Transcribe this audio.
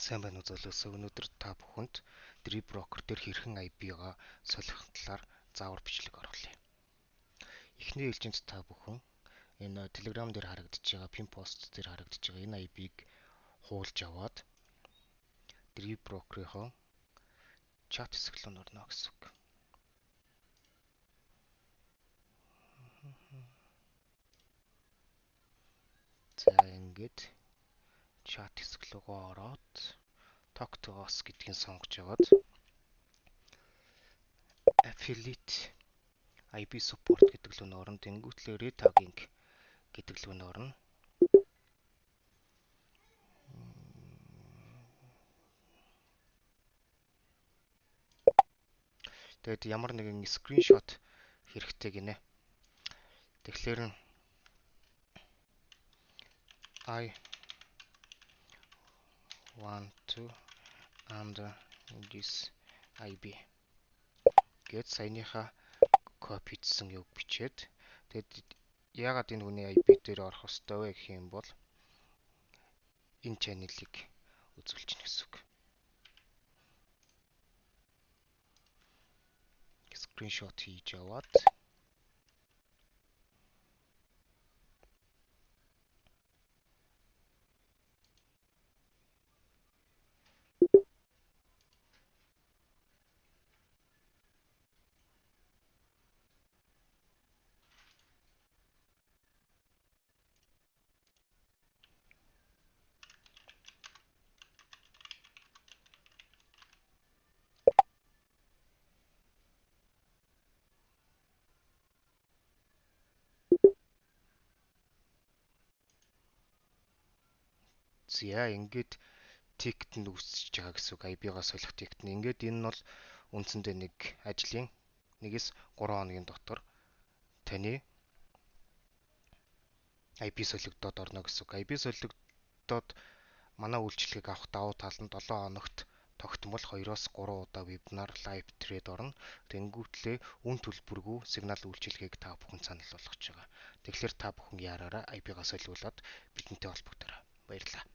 Сайн байна уу золиосоо. Өнөөдөр та бүхэнд Drip Broker дээр хэрхэн IP-га солих талаар заавар бичлэг оруулъя. Эхний ээлжинд та бүхэн энэ Telegram дээр харагдаж байгаа pin post дээр харагдаж байгаа энэ IP-г хуулж аваад Drip Broker-ийнхоо чат хэсэг рүү орно гэсэн үг. За ингээд чат хэсэг рүү ороод Talk to us гэдгийг сонгож аваад Affiliate IP support гэдэг рүү орно. Тэнгүүтлээ retagging гэдэг рүү орно. Тэгэд ямар нэгэн скриншот хэрэгтэй гинэ. Тэгэхээр I want to under this IP гэд саяныхаа копичсэн юг бичээд тэгэд яагаад энэ хүний IP дээр орох ёстой вэ гэх юм бол энэ channel-ыг үзүүлж гэнэ гэсэн үг. Скриншот хийж аваад зя ингээд тикт нь үүсэж байгаа гэсэн үг. IP-га солих тикт нь. Ингээд энэ нь бол үндсэндээ нэг ажлын 1-3 хоногийн дотор таны IP солигдоод орно гэсэн үг. IP солигдоод манай үйлчилгээг авах давуу тал нь 7 хоногт тогтмол 2-3 удаа вебинар лайв трейд орно. Тэнгүүтлээ үн төлбөргүй сигнал үйлчилгээг та бүхэн санал болгож байгаа. Тэгэхээр та бүхэн яараараа IP-га солиулаад бидэнтэй холбогдорой. Баярлалаа.